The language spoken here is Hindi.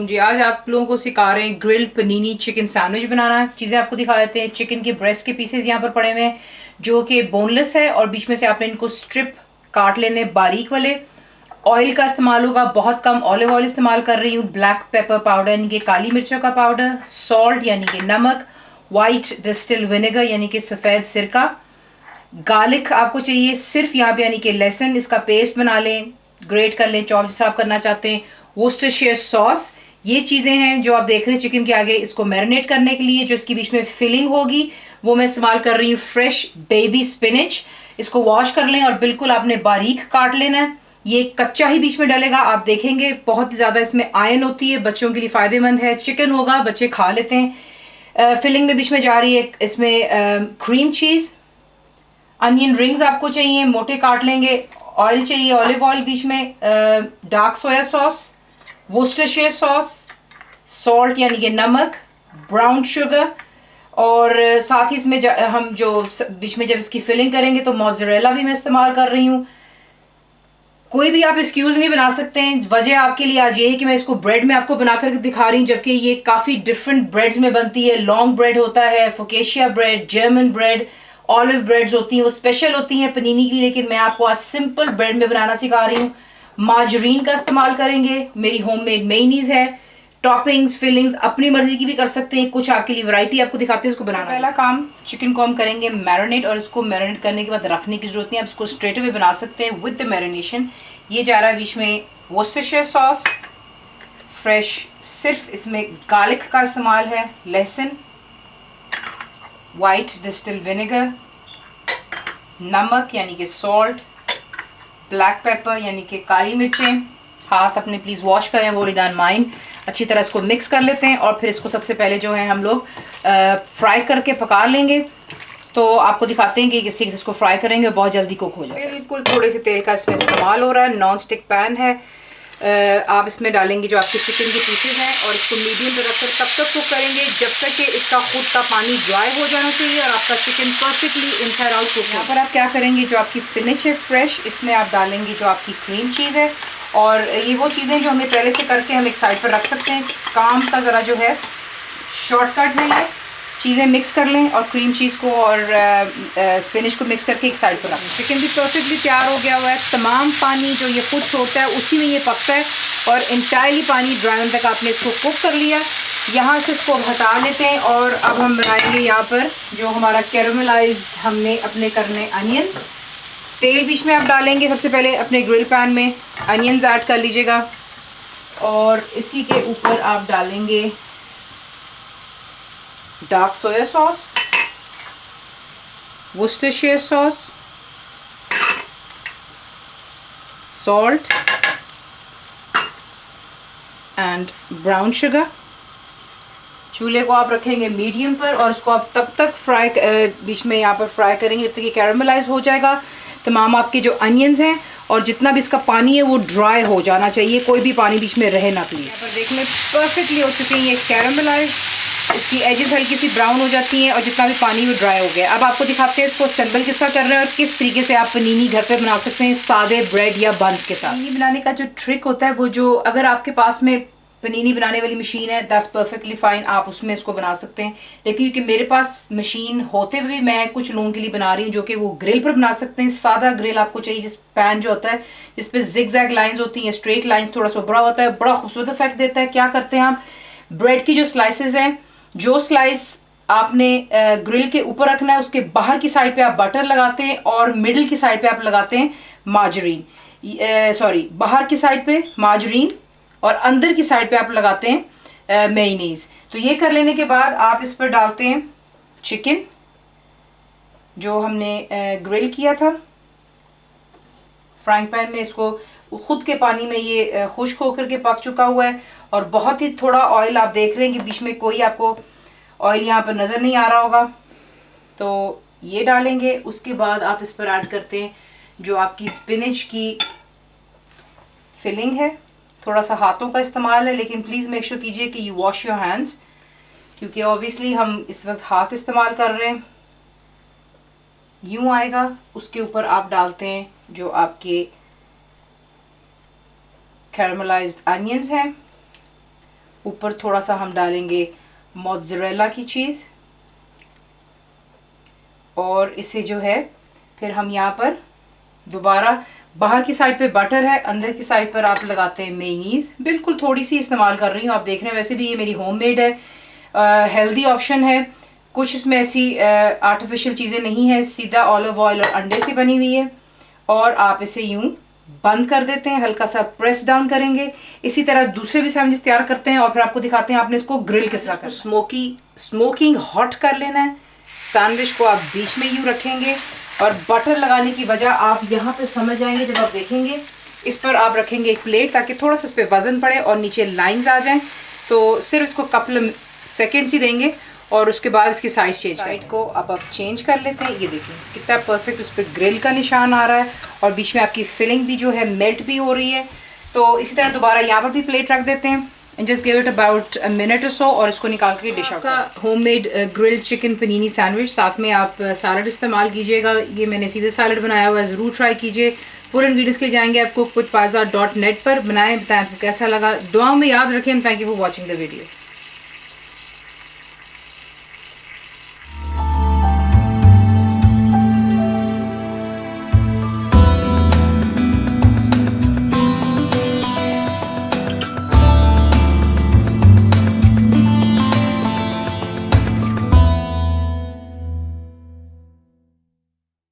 जी, आज आप लोगों को सिखा रहे हैं ग्रिल्ड पनीनी चिकन सैंडविच बनाना। चीज़ें आपको दिखा देते हैं। चिकन के ब्रेस्ट के पीसेस यहाँ पर पड़े हुए हैं जो कि बोनलेस है और बीच में से आपने इनको स्ट्रिप काट लेने बारीक वाले। ऑयल का इस्तेमाल होगा बहुत कम, ऑलिव ऑयल इस्तेमाल कर रही हूँ। ब्लैक पेपर पाउडर यानी कि काली मिर्चों का पाउडर, सॉल्ट यानी कि नमक, वाइट डिस्टिल विनेगर यानी कि सफ़ेद सिरका, गार्लिक आपको चाहिए सिर्फ यहाँ पे यानी कि लहसुन, इसका पेस्ट बना लें, ग्रेट कर लें, चॉप जैसा आप करना चाहते हैं। वोस्टरशायर सॉस, ये चीज़ें हैं जो आप देख रहे हैं चिकन के आगे। इसको मैरिनेट करने के लिए जो इसकी बीच में फिलिंग होगी वो मैं इस्तेमाल कर रही हूँ फ्रेश बेबी स्पिनच। इसको वॉश कर लें और बिल्कुल आपने बारीक काट लेना है। ये कच्चा ही बीच में डलेगा, आप देखेंगे बहुत ही ज़्यादा इसमें आयरन होती है, बच्चों के लिए फ़ायदेमंद है। चिकन होगा, बच्चे खा लेते हैं। फिलिंग में बीच में जा रही है इसमें क्रीम चीज़। अनियन रिंग्स आपको चाहिए, मोटे काट लेंगे। ऑयल चाहिए, ऑलिव ऑयल, बीच में dark soya sauce, Worcestershire sauce, salt यानी कि नमक, ब्राउन शुगर और साथ ही इसमें हम जो बीच में जब इसकी फिलिंग करेंगे तो मोज़रेला भी मैं इस्तेमाल कर रही हूँ। कोई भी आप एक्सक्यूज नहीं बना सकते हैं। वजह आपके लिए आज ये है कि मैं इसको ब्रेड में आपको बना कर दिखा रही हूँ, जबकि ये काफ़ी डिफरेंट ब्रेड्स में बनती है। लॉन्ग ब्रेड होता है, focaccia bread, German bread, olive breads होती हैं, वो स्पेशल होती हैं पनीनी के लिए, लेकिन मैं आपको आज सिंपल ब्रेड में बनाना सिखा रही हूँ। मार्जरीन का इस्तेमाल करेंगे, मेरी होममेड मेयोनीज है। टॉपिंग्स फिलिंग्स अपनी मर्जी की भी कर सकते हैं, कुछ आपके लिए वैरायटी आपको दिखाते हैं इसको बनाना। पहला काम, चिकन को हम करेंगे मैरिनेट, और इसको मैरिनेट करने के बाद रखने की जरूरत नहीं है, आप इसको स्ट्रेट अवे बना सकते हैं विद द मैरिनेशन। ये जा रहा है बीच में वोस्टरशायर सॉस, फ्रेश, सिर्फ इसमें गार्लिक का इस्तेमाल है, लहसुन, वाइट डिस्टिल विनेगर, नमक यानी कि सॉल्ट, ब्लैक पेपर यानी कि काली मिर्चें। हाथ अपने प्लीज़ वॉश करें, वो डन माइंड। अच्छी तरह इसको मिक्स कर लेते हैं और फिर इसको सबसे पहले जो है हम लोग फ्राई करके पका लेंगे। तो आपको दिखाते हैं कि किसी इसको फ्राई करेंगे बहुत जल्दी कुक हो जाए। बिल्कुल थोड़े से तेल का इसमें इस्तेमाल हो रहा है। नॉन स्टिक पैन है। आप इसमें डालेंगे जो आपके चिकन के पीसेस हैं और इसको मीडियम पर रखकर तब तक कुक करेंगे जब तक कि इसका खुद का पानी ड्राई हो जाना चाहिए और आपका chicken perfectly inside out cook. यहाँ पर आप क्या करेंगे, जो आपकी स्पिनच है फ्रेश, इसमें आप डालेंगे जो आपकी क्रीम चीज़ है। और ये वो चीज़ें जो हमें पहले से करके हम एक साइड पर रख सकते हैं। काम का ज़रा जो है शॉर्टकट है, ये चीज़ें मिक्स कर लें और क्रीम चीज़ को और स्पिनच को मिक्स करके एक साइड पर रखें। चिकन भी परफेक्टली तैयार हो गया हुआ है। तमाम पानी जो ये खुद छोड़ता है उसी में ये पकता है और इंटायरली पानी ड्राई होने तक आपने इसको कुक कर लिया। यहाँ से इसको हटा लेते हैं और अब हम बनाएंगे यहाँ पर जो हमारा कैरामलाइज हमने अपने करने अनियंस। तेल बीच में आप डालेंगे सबसे पहले अपने ग्रिल पैन में, अनियंस ऐड कर लीजिएगा और इसी के ऊपर आप डालेंगे dark soya sauce, Worcestershire sauce, salt and brown sugar. चूल्हे को आप रखेंगे मीडियम पर और इसको आप तब तक फ्राई बीच में यहाँ पर फ्राई करेंगे जब तक ये कैरामलाइज हो जाएगा। तमाम आपके जो अनियंस हैं और जितना भी इसका पानी है वो ड्राई हो जाना चाहिए, कोई भी पानी बीच में रहे ना प्लीज़। यहाँ पर देख लें परफेक्टली हो चुके हैं ये कैरामलाइज। इसकी एजेस हल्की सी ब्राउन हो जाती हैं और जितना भी पानी वो ड्राई हो गया। अब आपको दिखाते हैं इसको असेंबल किस तरह कर रहे हैं और किस तरीके से आप पनीनी घर पे बना सकते हैं सादे ब्रेड या बंस के साथ। पनीनी बनाने का जो ट्रिक होता है वो जो, अगर आपके पास में पनीनी बनाने वाली मशीन है दैट्स परफेक्टली फाइन, आप उसमें इसको बना सकते हैं। लेकिन क्योंकि मेरे पास मशीन होते हुए भी मैं कुछ लोगों के लिए बना रही हूँ जो कि वो ग्रिल पर बना सकते हैं। सादा ग्रिल आपको चाहिए, जिस पैन जो होता है जिस पे जिग जैग लाइन्स होती हैं, स्ट्रेट लाइन्स, थोड़ा सा बड़ा होता है, बड़ा खूबसूरत इफेक्ट देता है। क्या करते हैं आप, ब्रेड की जो स्लाइसेस हैं, जो स्लाइस आपने ग्रिल के ऊपर रखना है उसके बाहर की साइड पे आप बटर लगाते हैं और मिडिल की साइड पे आप लगाते हैं मार्जरीन, सॉरी बाहर की साइड पे मार्जरीन और अंदर की साइड पे आप लगाते हैं मेयोनीज। तो ये कर लेने के बाद आप इस पर डालते हैं चिकन जो हमने ग्रिल किया था फ्राइंग पैन में। इसको खुद के पानी में ये खुश्क होकर के पक चुका हुआ है और बहुत ही थोड़ा ऑयल आप देख रहे हैं कि बीच में कोई आपको ऑयल यहाँ पर नज़र नहीं आ रहा होगा। तो ये डालेंगे, उसके बाद आप इस पर ऐड करते हैं जो आपकी स्पिनच की फिलिंग है। थोड़ा सा हाथों का इस्तेमाल है लेकिन प्लीज़ मेक श्योर कीजिए कि यू वॉश योर हैंड्स, क्योंकि ऑब्वियसली हम इस वक्त हाथ इस्तेमाल कर रहे हैं। यूँ आएगा, उसके ऊपर आप डालते हैं जो आपके कैरामलाइज्ड अनियंस हैं ऊपर थोड़ा सा हम डालेंगे मोज़रेला की चीज़, और इसे जो है फिर हम यहाँ पर दोबारा बाहर की साइड पे बटर है, अंदर की साइड पर आप लगाते हैं मेयोनीज। बिल्कुल थोड़ी सी इस्तेमाल कर रही हूँ, आप देख रहे हैं। वैसे भी ये मेरी होममेड है, हेल्दी ऑप्शन है, कुछ इसमें ऐसी आर्टिफिशियल चीज़ें नहीं है, सीधा ऑलिव ऑयल और अंडे से बनी हुई है। और आप इसे यूं बंद कर देते हैं, हल्का सा प्रेस डाउन करेंगे। इसी तरह दूसरे भी सैंडविच तैयार करते हैं और फिर आपको दिखाते हैं आपने इसको ग्रिल किस तरह कर, स्मोकिंग हॉट कर लेना है। सैंडविच को आप बीच में यूं रखेंगे और बटर लगाने की वजह आप यहाँ पे समझ आएंगे जब आप देखेंगे। इस पर आप रखेंगे एक प्लेट ताकि थोड़ा सा इस पर वजन पड़े और नीचे लाइंस आ जाएं। तो सिर्फ इसको कपल सेकेंड्स ही देंगे और उसके बाद इसकी साइड को अब आप चेंज कर लेते हैं। ये देखिए कितना परफेक्ट उस पर ग्रिल का निशान आ रहा है और बीच में आपकी फिलिंग भी जो है मेल्ट भी हो रही है। तो इसी तरह दोबारा यहाँ पर भी प्लेट रख देते हैं and just give it about a minute और सो, और इसको निकाल के डिश आउट। आपका होममेड ग्रिल्ड चिकन पनीनी सैंडविच, साथ में आप सैलड इस्तेमाल कीजिएगा। ये मैंने सीधे सैलड बनाया हुआ है, ज़रूर ट्राई कीजिए। पूरे इंग्रीडियंट्स के लिए जाएंगे आप cooked with paza.net पर, बनाएं, बताएं आपको कैसा लगा। दुआओं में याद रखें। Thank you for watching the video.